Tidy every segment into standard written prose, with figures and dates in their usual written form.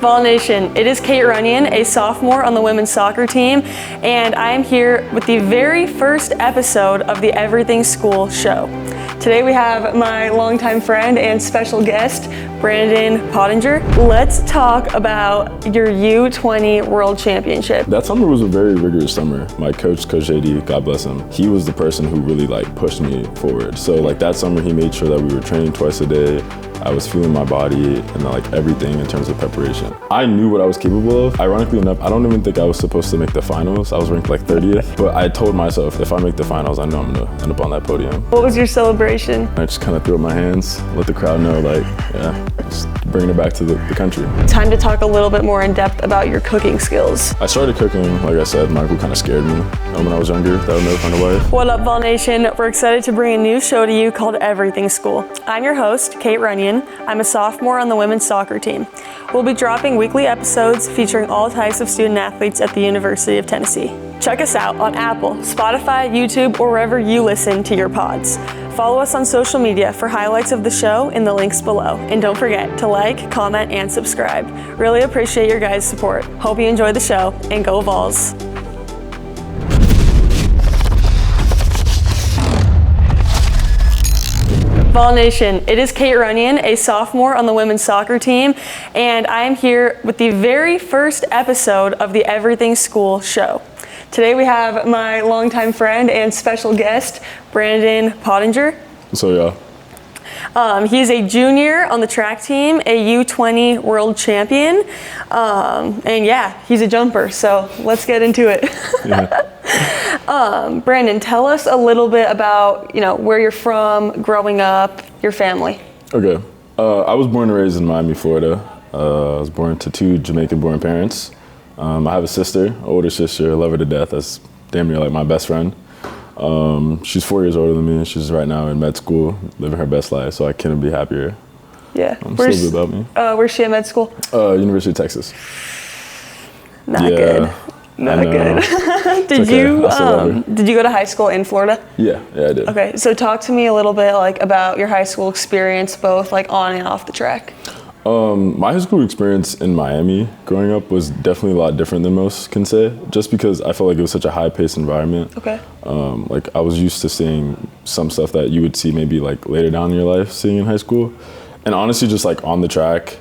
Vol Nation, it is Kate Runyon, a sophomore on the women's soccer team, and I am here with the very first episode of the Everything School show. Today we have my longtime friend and special guest, Brandon Pottinger. Let's talk about your U20 World Championship. That summer was a very rigorous summer. My coach, Coach JD, God bless him, he was the person who really pushed me forward. So that summer he made sure that we were training twice a day. I was feeling my body and everything in terms of preparation. I knew what I was capable of. Ironically enough, I don't even think I was supposed to make the finals. I was ranked 30th, but I told myself if I make the finals, I know I'm gonna end up on that podium. What was your celebration? I just kind of threw up my hands, let the crowd know just bringing it back to the country. Time to talk a little bit more in depth about your cooking skills. I started cooking, like I said, my uncle kind of scared me when I was younger that I would never find a wife. What up, Vol Nation? We're excited to bring a new show to you called Everything School. I'm your host, Kate Runyon. I'm a sophomore on the women's soccer team. We'll be dropping weekly episodes featuring all types of student athletes at the University of Tennessee. Check us out on Apple, Spotify, YouTube, or wherever you listen to your pods. Follow us on social media for highlights of the show in the links below. And don't forget to like, comment, and subscribe. Really appreciate your guys' support. Hope you enjoy the show, and go Vols. Vol Nation, it is Kate Runyon, a sophomore on the women's soccer team, and I am here with the very first episode of the Everything School show. Today we have my longtime friend and special guest, Brandon Pottinger. So yeah. He's a junior on the track team, a U20 World Champion, and yeah, he's a jumper, so let's get into it. Yeah. Brandon, tell us a little bit about, where you're from, growing up, your family. Okay. I was born and raised in Miami, Florida. I was born to two Jamaican-born parents. I have a sister, an older sister. I love her to death. That's damn near my best friend. She's 4 years older than me. She's right now in med school, living her best life, so I couldn't be happier. Yeah. Still a bit about me. Where's she at med school? University of Texas. Not good. Not good. Did you go to high school in Florida? Yeah, I did. Okay, so talk to me a little bit about your high school experience, both on and off the track. My high school experience in Miami growing up was definitely a lot different than most can say, just because I felt like it was such a high-paced environment. Okay. I was used to seeing some stuff that you would see maybe later down in your life seeing in high school. And honestly, just on the track,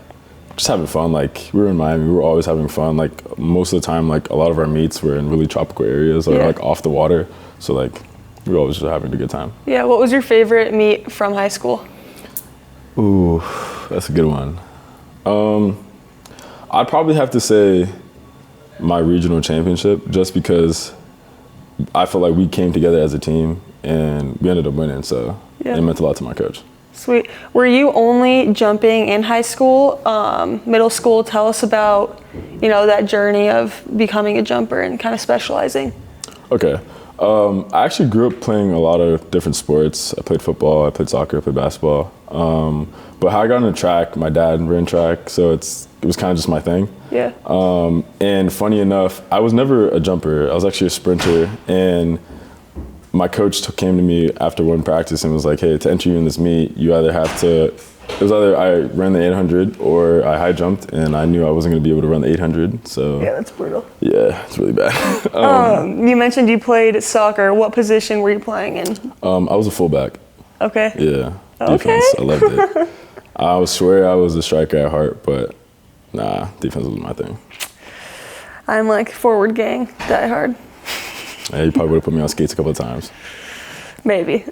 just having fun. We were in Miami, we were always having fun. Most of the time, a lot of our meets were in really tropical areas or off the water. So we were always just having a good time. Yeah, what was your favorite meet from high school? Ooh, that's a good one. I'd probably have to say my regional championship, just because I felt like we came together as a team and we ended up winning, so it meant a lot to my coach. Sweet. Were you only jumping in high school, middle school? Tell us about, that journey of becoming a jumper and kind of specializing. Okay. I actually grew up playing a lot of different sports. I played football, I played soccer, I played basketball. But how I got into track, my dad ran track, so it was kind of just my thing. Yeah. And funny enough, I was never a jumper. I was actually a sprinter, and my coach came to me after one practice and was like, hey, to enter you in this meet, you either have to, it was either I ran the 800 or I high jumped, and I knew I wasn't going to be able to run the 800, so. Yeah, that's brutal. Yeah, it's really bad. You mentioned you played soccer. What position were you playing in? I was a fullback. Okay. Yeah, okay. Defense, I loved it. I swear I was a striker at heart, but nah, defense was my thing. I'm forward gang, die hard. Yeah, you probably would have put me on skates a couple of times. Maybe.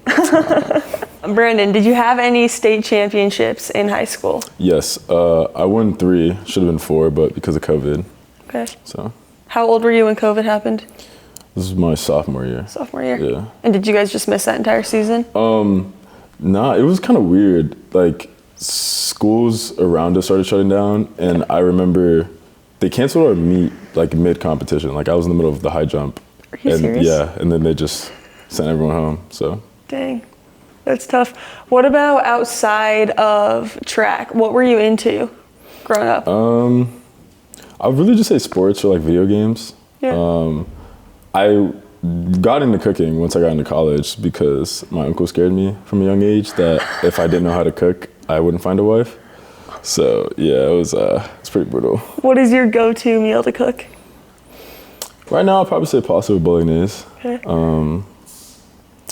Brandon, did you have any state championships in high school? Yes, I won 3, should have been 4, but because of COVID. Okay. So. How old were you when COVID happened? This was my sophomore year. Sophomore year? Yeah. And did you guys just miss that entire season? Nah, it was kind of weird. Schools around us started shutting down, and I remember they canceled our meet mid-competition. I was in the middle of the high jump. Are you serious? Yeah, and then they just sent everyone home, so. Dang, that's tough. What about outside of track? What were you into growing up? I would really just say sports or video games. Yeah. I got into cooking once I got into college because my uncle scared me from a young age that if I didn't know how to cook, I wouldn't find a wife. So yeah, it's pretty brutal. What is your go-to meal to cook? Right now, I'll probably say pasta with bolognese. Okay.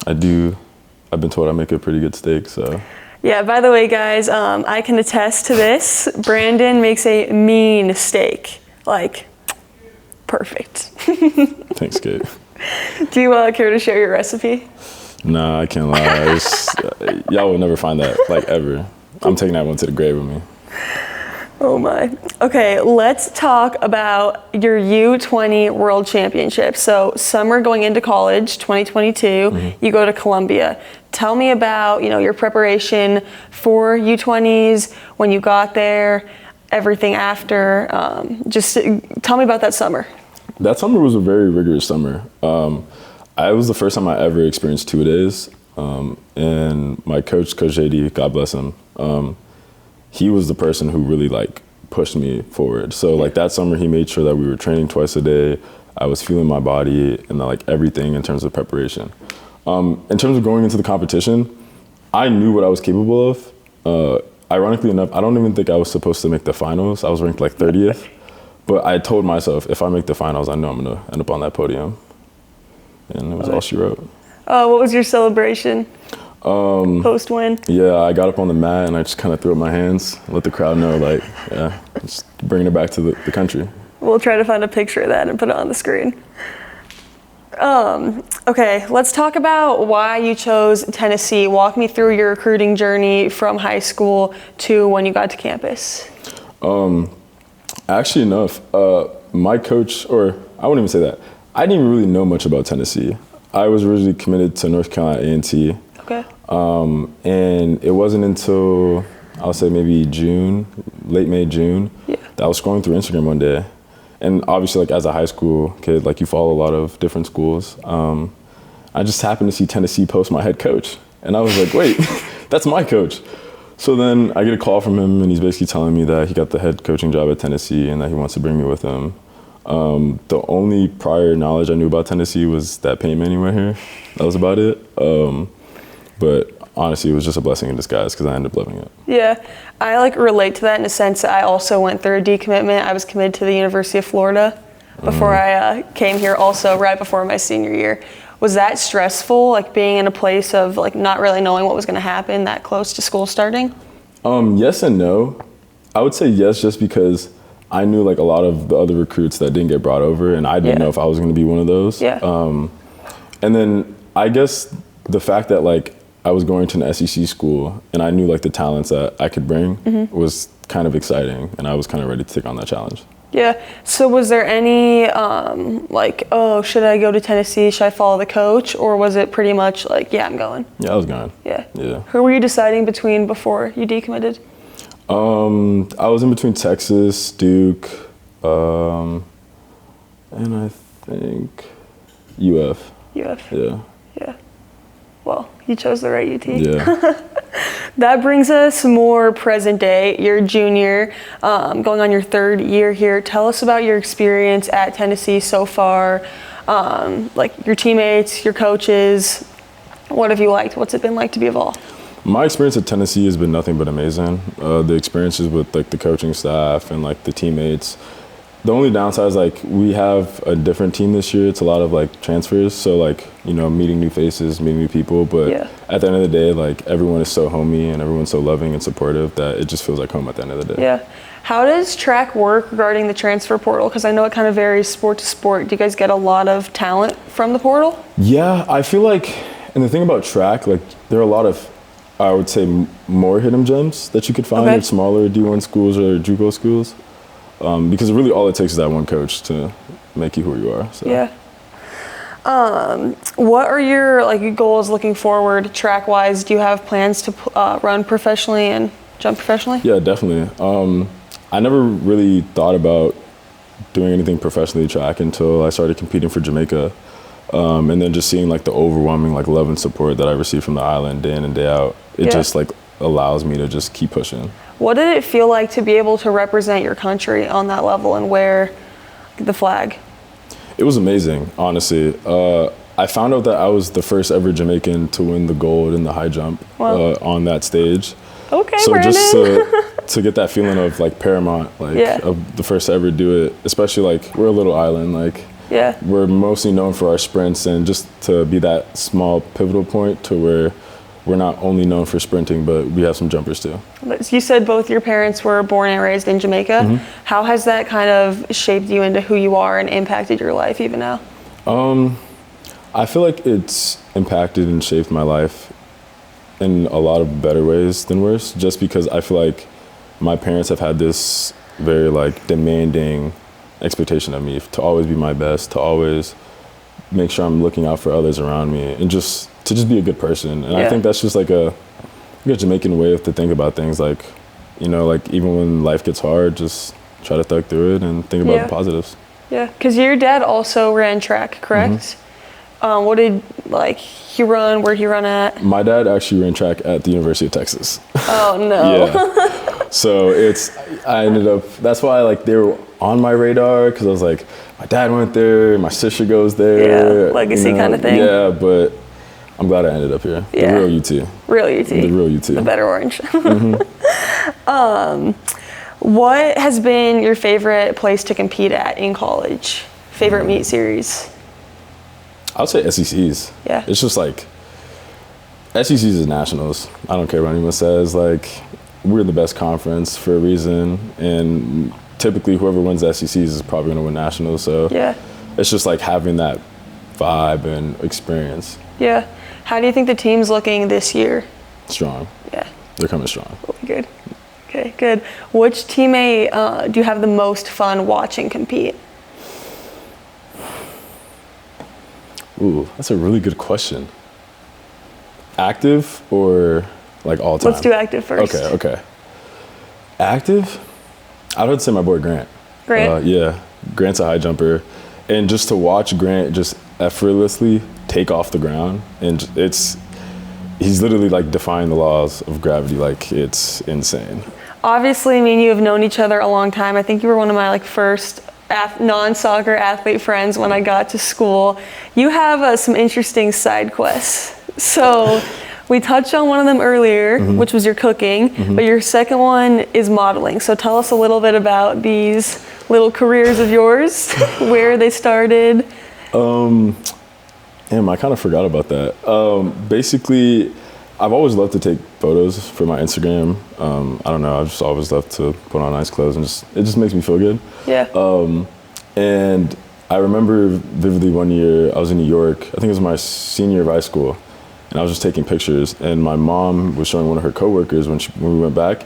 I've been told I make a pretty good steak, so. Yeah, by the way, guys, I can attest to this. Brandon makes a mean steak. Like, perfect. Thanks, Kate. Do you care to share your recipe? Nah, I can't lie. Y'all will never find that, like, ever. I'm taking that one to the grave with me. Oh my. Okay, let's talk about your U20 World Championship. So summer going into college, 2022, you go to Colombia. Tell me about, your preparation for U20s, when you got there, everything after. Just tell me about that summer. That summer was a very rigorous summer. It was the first time I ever experienced 2 days. And my coach, Coach JD, God bless him, he was the person who really pushed me forward. So that summer, he made sure that we were training twice a day. I was feeling my body and everything in terms of preparation. In terms of going into the competition, I knew what I was capable of. Ironically enough, I don't even think I was supposed to make the finals. I was ranked 30th, but I told myself if I make the finals, I know I'm gonna end up on that podium. And it was all she wrote. What was your celebration? Post-win? Yeah, I got up on the mat and I just kind of threw up my hands, let the crowd know, just bringing it back to the country. We'll try to find a picture of that and put it on the screen. Okay, let's talk about why you chose Tennessee. Walk me through your recruiting journey from high school to when you got to campus. Actually enough, my coach, or I wouldn't even say that, I didn't even really know much about Tennessee. I was originally committed to North Carolina A&T. Okay. And it wasn't until, I'll say maybe June, late May, June, that I was scrolling through Instagram one day. And obviously, as a high school kid, you follow a lot of different schools. I just happened to see Tennessee post my head coach. And I was like, wait, that's my coach. So then I get a call from him, and he's basically telling me that he got the head coaching job at Tennessee and that he wants to bring me with him. The only prior knowledge I knew about Tennessee was that Peyton Manning went here. That was about it. But honestly, it was just a blessing in disguise because I ended up loving it. Yeah, I relate to that in a sense that I also went through a decommitment. I was committed to the University of Florida before I came here, also right before my senior year. Was that stressful, being in a place of not really knowing what was going to happen that close to school starting? Yes and no. I would say yes, just because I knew a lot of the other recruits that didn't get brought over, and I didn't know if I was going to be one of those. Yeah. And then I guess the fact that I was going to an SEC school and I knew the talents that I could bring was kind of exciting, and I was kind of ready to take on that challenge. Yeah. So was there any should I go to Tennessee? Should I follow the coach? Or was it pretty much yeah, I'm going? Yeah, I was going. Yeah. Yeah. Who were you deciding between before you decommitted? I was in between Texas, Duke, and I think UF. UF. Yeah. Yeah. Well, you chose the right UT. Yeah. That brings us more present day. You're a junior, going on your third year here. Tell us about your experience at Tennessee so far, your teammates, your coaches. What have you liked? What's it been like to be a Vol? My experience at Tennessee has been nothing but amazing. The experiences with the coaching staff and the teammates. The only downside is we have a different team this year. It's a lot of transfers, so meeting new faces, meeting new people. But at the end of the day, everyone is so homey and everyone's so loving and supportive that it just feels like home at the end of the day. Yeah. How does track work regarding the transfer portal? Because I know it kind of varies sport to sport. Do you guys get a lot of talent from the portal? Yeah, I feel and the thing about track, there are a lot of, I would say, more hidden gems that you could find at smaller D1 schools or JUCO schools. Because really all it takes is that one coach to make you who you are. So. Yeah. What are your goals looking forward track-wise? Do you have plans to run professionally and jump professionally? Yeah, definitely. I never really thought about doing anything professionally track until I started competing for Jamaica. And then just seeing the overwhelming love and support that I receive from the island day in and day out. It just allows me to just keep pushing. What did it feel like to be able to represent your country on that level and wear the flag? It was amazing, honestly. I found out that I was the first ever Jamaican to win the gold in the high jump on that stage. Okay, so Brandon. to get that feeling of like Paramount, like Yeah. of the first to ever do it, especially like we're a little island, like Yeah. we're mostly known for our sprints, and just to be that small pivotal point to where we're not only known for sprinting, but we have some jumpers too. You said both your parents were born and raised in Jamaica. Mm-hmm. How has that kind of shaped you into who you are and impacted your life even now? I feel like it's impacted and shaped my life in a lot of better ways than worse, just because I feel like my parents have had this very like demanding expectation of me to always be my best, to always make sure I'm looking out for others around me, and just to just be a good person. And I think that's just like a Jamaican way to think about things. Like, you know, like even when life gets hard, just try to thug through it and think about the positives. Yeah, because your dad also ran track, correct? Mm-hmm. What did like he run? Where'd he run at? My dad actually ran track at the University of Texas. Oh no. Yeah. So I ended up, that's why like they were on my radar, because I was like, my dad went there, my sister goes there. Yeah, legacy kind of thing. Yeah, but I'm glad I ended up here. Yeah. The real UT. Real UT. The real UT. The better orange. Mm-hmm. What has been your favorite place to compete at in college? Favorite meet series? I would say SECs. Yeah. It's just like, SECs is nationals. I don't care what anyone says. Like, we're the best conference for a reason, and typically whoever wins the SECs is probably going to win nationals. So Yeah. it's just like having that vibe and experience. Yeah. How do you think the team's looking this year? Strong. Yeah. They're coming strong. Really good. Okay, good. Which teammate do you have the most fun watching compete? Ooh, that's a really good question. Active or like all time? Let's do active first. Okay. Active? I would say my boy Grant. Grant? Yeah, Grant's a high jumper. And just to watch Grant just effortlessly take off the ground, and he's literally like defying the laws of gravity. Like, it's insane. Obviously, me and you have known each other a long time. I think you were one of my first non-soccer athlete friends when I got to school. You have some interesting side quests. So we touched on one of them earlier, which was your cooking, but your second one is modeling. So tell us a little bit about these little careers of yours, where they started. Damn, I kind of forgot about that. Basically, I've always loved to take photos for my Instagram. I don't know, I've just always loved to put on nice clothes, and it just makes me feel good. Yeah. And I remember vividly one year, I was in New York, I think it was my senior year of high school, and I was just taking pictures, and my mom was showing one of her coworkers when we went back,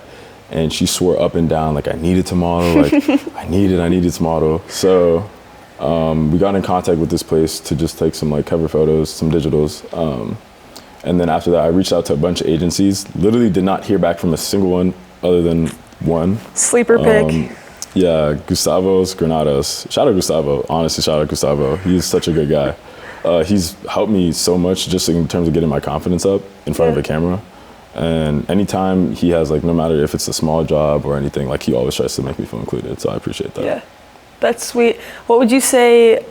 and she swore up and down, like, I needed to model, like, I needed to model. So we got in contact with this place to just take some cover photos, some digitals. And then after that, I reached out to a bunch of agencies, literally did not hear back from a single one other than one. Sleeper pick. Yeah, Gustavo's Granados. Shout out Gustavo, honestly, shout out Gustavo. He's such a good guy. He's helped me so much just in terms of getting my confidence up in front of a camera. And anytime he has, no matter if it's a small job or anything, he always tries to make me feel included. So I appreciate that. Yeah, that's sweet. What would you say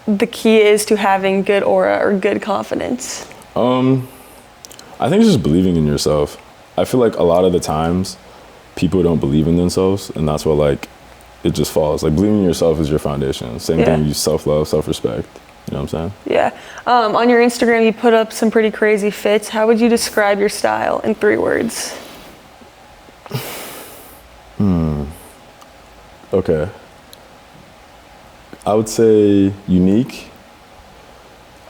the key is to having good aura or good confidence? I think it's just believing in yourself. I feel like a lot of the times people don't believe in themselves, and that's what it just falls. Believing in yourself is your foundation. Same thing, you self-love, self-respect. You know what I'm saying? Yeah. On your Instagram, you put up some pretty crazy fits. How would you describe your style in 3 words? Okay. I would say unique.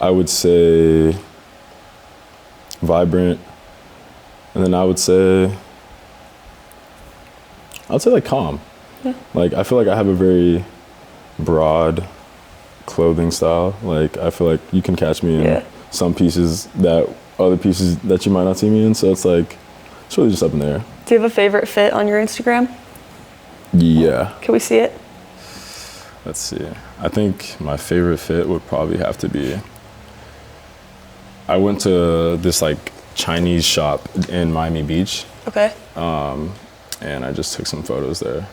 I would say vibrant. And then I would say calm. Yeah. I feel like I have a very broad clothing style. I feel like you can catch me in some pieces that other pieces that you might not see me in. So it's really just up in the air. Do you have a favorite fit on your Instagram? Yeah. Can we see it? Let's see. I think my favorite fit would probably have to be, I went to this Chinese shop in Miami Beach. Okay. And I just took some photos there.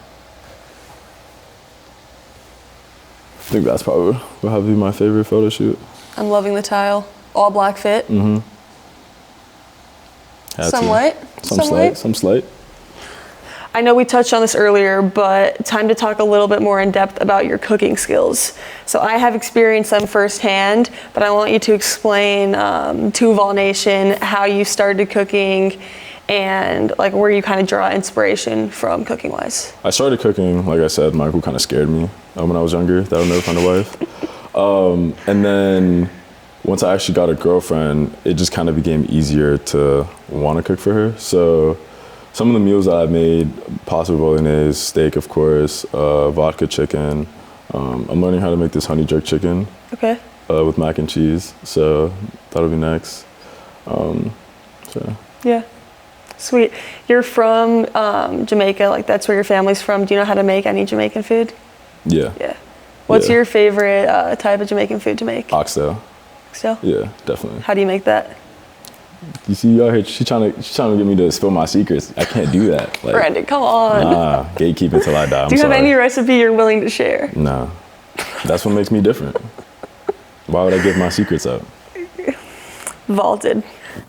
I think that's probably will have to be my favorite photo shoot. I'm loving the tile. All black fit. Mm-hmm. Some light. Some slight. I know we touched on this earlier, but time to talk a little bit more in depth about your cooking skills. So I have experienced them firsthand, but I want you to explain to Vol Nation how you started cooking and like where you kind of draw inspiration from cooking wise. I started cooking, like I said, my uncle kind of scared me when I was younger that I would never find a wife. And then once I actually got a girlfriend, it just kind of became easier to want to cook for her. So some of the meals that I've made, pasta bolognese, steak, of course, vodka chicken. I'm learning how to make this honey jerk chicken. Okay. With mac and cheese. So that'll be next. Yeah. Sweet. You're from Jamaica, like that's where your family's from. Do you know how to make any Jamaican food? Yeah. Yeah. What's your favorite type of Jamaican food to make? Oxtail. Oxtail? Yeah, definitely. How do you make that? You see, y'all here, she's trying to get me to spill my secrets. I can't do that. Like, Brandon, come on. Nah, gatekeep it till I die. Do you have any recipe you're willing to share? Nah. That's what makes me different. Why would I give my secrets up? Vaulted.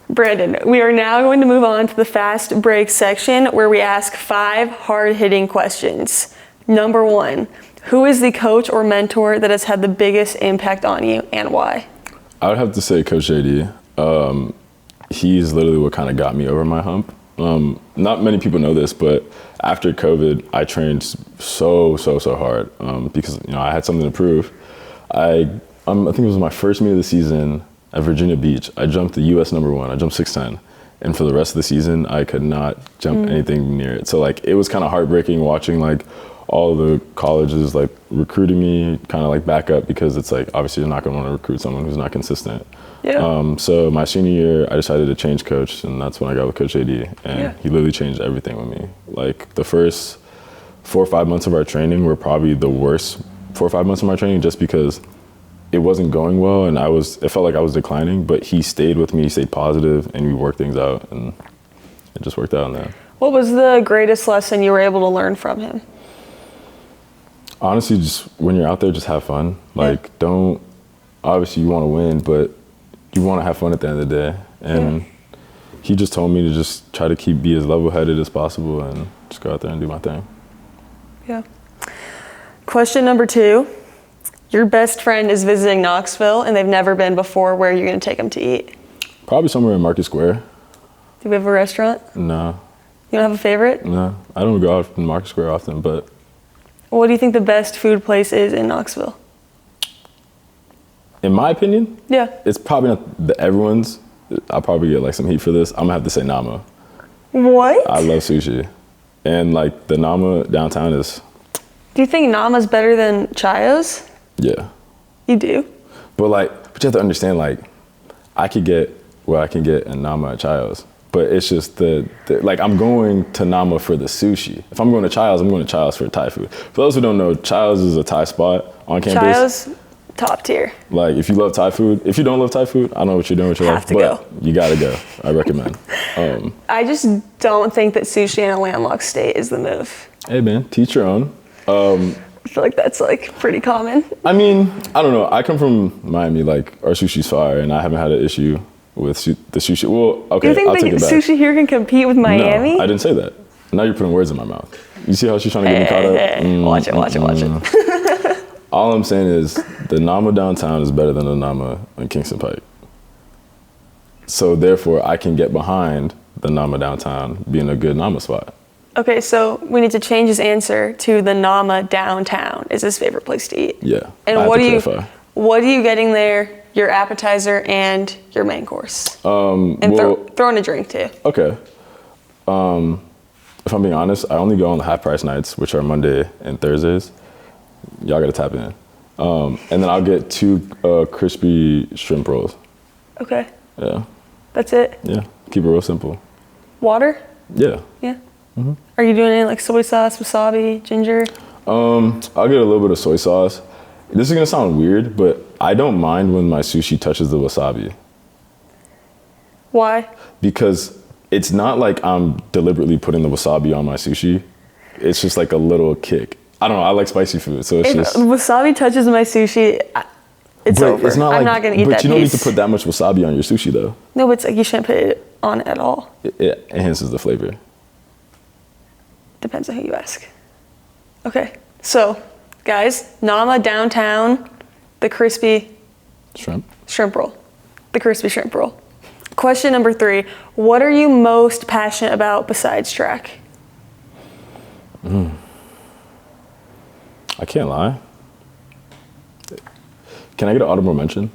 Brandon, we are now going to move on to the fast break section where we ask 5 hard-hitting questions. Number 1, who is the coach or mentor that has had the biggest impact on you and why? I would have to say Coach JD. He's literally what kind of got me over my hump. Not many people know this, but after COVID, I trained so hard because I had something to prove. I think it was my first meet of the season at Virginia Beach. I jumped the U.S. #1. I jumped 6'10", and for the rest of the season, I could not jump anything near it. So like it was kind of heartbreaking watching like all the colleges like recruiting me kind of like back up because it's like obviously you're not going to want to recruit someone who's not consistent. Yeah. So my senior year, I decided to change coach, and that's when I got with Coach AD, and he literally changed everything with me. Like the first 4 or 5 months of our training were probably the worst 4 or 5 months of my training just because it wasn't going well, and it felt like I was declining, but he stayed with me, he stayed positive, and we worked things out, and it just worked out in that. What was the greatest lesson you were able to learn from him? Honestly, just when you're out there, just have fun. Like, obviously you want to win, but you want to have fun at the end of the day. And he just told me to just try to be as level-headed as possible and just go out there and do my thing. Yeah. Question number 2. Your best friend is visiting Knoxville and they've never been before. Where are you going to take them to eat? Probably somewhere in Market Square. Do we have a restaurant? No. You don't have a favorite? No. I don't go out in Market Square often, but... What do you think the best food place is in Knoxville? In my opinion? Yeah. It's probably not everyone's. I'll probably get like some heat for this. I'm going to have to say Nama. What? I love sushi. And like the Nama downtown is... Do you think Nama's better than Chayo's? Yeah. You do? But you have to understand, like, I could get what I can get in Nama at Chayo's. But it's just like I'm going to Nama for the sushi. If I'm going to Chayo's, I'm going to Chayo's for Thai food. For those who don't know, Chayo's is a Thai spot on campus. Chayo's top tier. Like if you love Thai food, if you don't love Thai food, I don't know what you're doing with your life, but you gotta go. I recommend. I just don't think that sushi in a landlocked state is the move. Hey man, teach your own. I feel like that's like pretty common. I mean, I don't know. I come from Miami. Like our sushi's fire, and I haven't had an issue with the sushi. Well, okay, I'll take it back. Sushi here can compete with Miami? No, I didn't say that. Now you're putting words in my mouth. You see how she's trying to get me caught up? Watch it. All I'm saying is the Nama downtown is better than the Nama on Kingston Pike. So therefore, I can get behind the Nama downtown being a good Nama spot. Okay, so we need to change his answer to the Nama downtown is his favorite place to eat. Yeah. And what are you getting there? Your appetizer and your main course. And throw in a drink too. Okay. If I'm being honest, I only go on the half price nights, which are Monday and Thursdays. Y'all gotta tap in. And then I'll get 2 crispy shrimp rolls. Okay. Yeah. That's it? Yeah. Keep it real simple. Water? Yeah. Yeah. Mm-hmm. Are you doing any like soy sauce, wasabi, ginger? I'll get a little bit of soy sauce. This is gonna sound weird, but I don't mind when my sushi touches the wasabi. Why? Because it's not like I'm deliberately putting the wasabi on my sushi. It's just like a little kick. I don't know, I like spicy food, so it's if just... wasabi touches my sushi, it's over. It's not I'm not gonna eat that But you don't piece. need to put that much wasabi on your sushi though. No, but it's like you shouldn't put it on at all. It enhances the flavor. Depends on who you ask. Okay, so guys, Nama downtown, the crispy shrimp roll. The crispy shrimp roll. Question number 3, what are you most passionate about besides track? I can't lie. Can I get an honorable mention?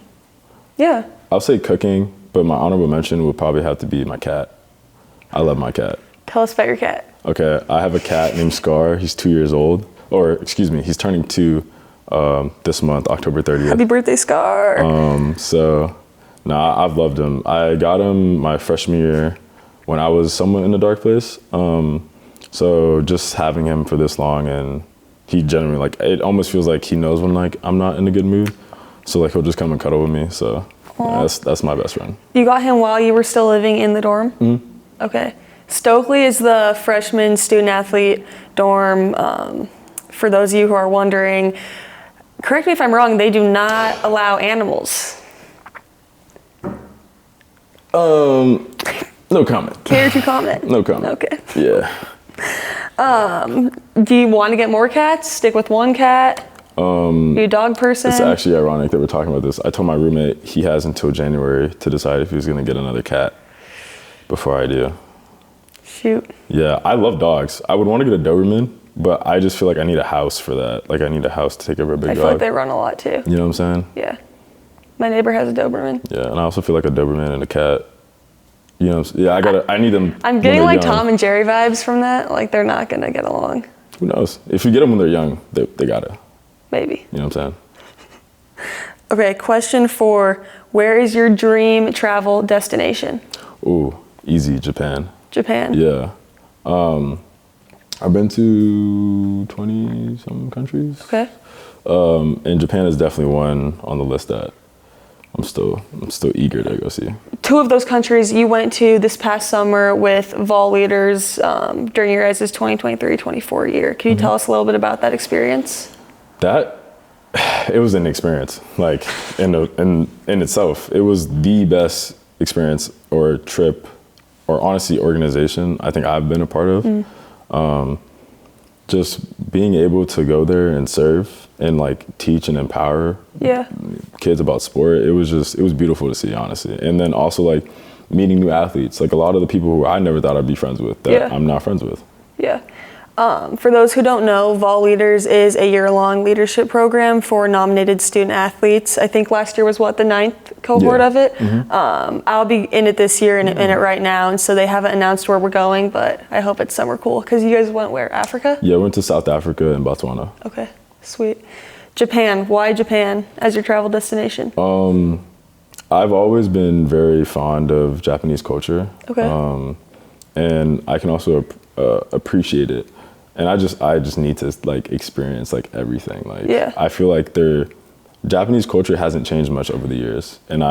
Yeah. I'll say cooking, but my honorable mention would probably have to be my cat. I love my cat. Tell us about your cat. Okay, I have a cat named Scar. He's 2 years old. Or, excuse me, he's turning 2 this month, October 30th. Happy birthday, Scar. I've loved him. I got him my freshman year when I was somewhat in a dark place. So just having him for this long, and he genuinely, like, it almost feels like he knows when, like, I'm not in a good mood. So, like, he'll just come and cuddle with me. So yeah, that's my best friend. You got him while you were still living in the dorm? Mm-hmm. Okay. Stokely is the freshman student athlete dorm. For those of you who are wondering, correct me if I'm wrong, they do not allow animals. No comment. Care to comment? No comment. Okay. Yeah. Do you want to get more cats? Stick with one cat? You a dog person? It's actually ironic that we're talking about this. I told my roommate he has until January to decide if he's going to get another cat before I do. Shoot. Yeah, I love dogs. I would want to get a Doberman, but I just feel like I need a house for that. Like, I need a house to take over a big dog. I feel like they run a lot too. You know what I'm saying? Yeah. My neighbor has a Doberman. Yeah, and I also feel like a Doberman and a cat. You know what I'm saying? Yeah, I need them. I'm getting like young. Tom and Jerry vibes from that. Like, they're not going to get along. Who knows? If you get them when they're young, they gotta. Maybe. You know what I'm saying? Okay, question 4. Where is your dream travel destination? Ooh, easy, Japan. Japan? Yeah. I've been to 20-some countries. Okay. And Japan is definitely one on the list that I'm still eager to go see. 2 of those countries you went to this past summer with vol leaders during your guys' 2023-24 year. Can you tell us a little bit about that experience? It was an experience, like in itself. It was the best experience or trip or honestly organization I think I've been a part of. Just being able to go there and serve and like teach and empower kids about sport. It was beautiful to see, honestly. And then also like meeting new athletes, like a lot of the people who I never thought I'd be friends with that I'm not friends with. Yeah. For those who don't know, Vol Leaders is a year-long leadership program for nominated student athletes. I think last year was the 9th cohort of it. I'll be in it this year and in it right now, and so they haven't announced where we're going, but I hope it's somewhere cool. Because you guys went where? Africa? Yeah, we went to South Africa and Botswana. Okay, sweet. Japan. Why Japan as your travel destination? I've always been very fond of Japanese culture. Okay. And I can also appreciate it. And I just need to like experience like everything. Like I feel like Japanese culture hasn't changed much over the years, and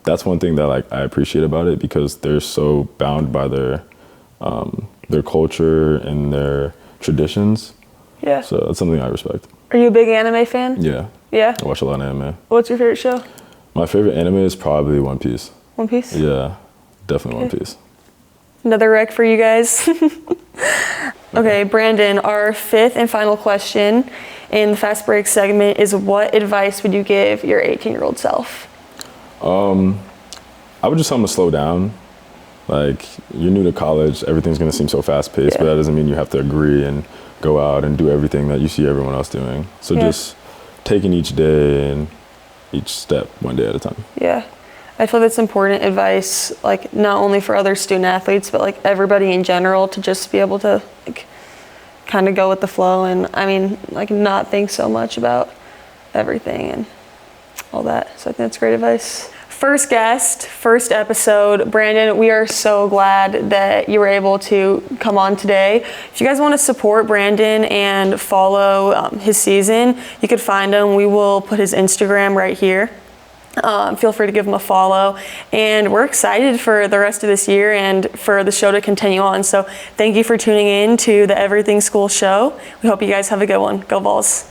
that's one thing that like I appreciate about it, because they're so bound by their culture and their traditions. Yeah. So that's something I respect. Are you a big anime fan? Yeah. Yeah. I watch a lot of anime. What's your favorite show? My favorite anime is probably One Piece. One Piece? Yeah, definitely One Piece. Another rec for you guys. Okay, Brandon, our 5th and final question in the Fast Break segment is, what advice would you give your 18-year-old self? I would just tell him to slow down. Like, you're new to college, everything's gonna seem so fast-paced, but that doesn't mean you have to agree and go out and do everything that you see everyone else doing. So just taking each day and each step one day at a time. Yeah. I feel that's important advice, like not only for other student athletes, but like everybody in general, to just be able to like kind of go with the flow and like not think so much about everything and all that. So I think that's great advice. First guest, first episode, Brandon, we are so glad that you were able to come on today. If you guys want to support Brandon and follow his season, you could find him. We will put his Instagram right here. Feel free to give him a follow, and we're excited for the rest of this year and for the show to continue on. So thank you for tuning in to the Everything School show. We hope you guys have a good one. Go Vols.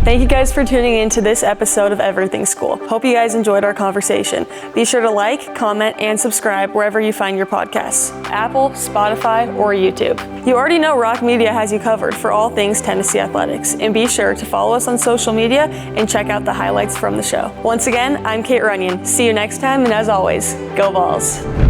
Thank you guys for tuning in to this episode of Everything School. Hope you guys enjoyed our conversation. Be sure to like, comment, and subscribe wherever you find your podcasts, Apple, Spotify, or YouTube. You already know Rock Media has you covered for all things Tennessee athletics, and be sure to follow us on social media and check out the highlights from the show. Once again, I'm Kate Runyon. See you next time, and as always, go Vols.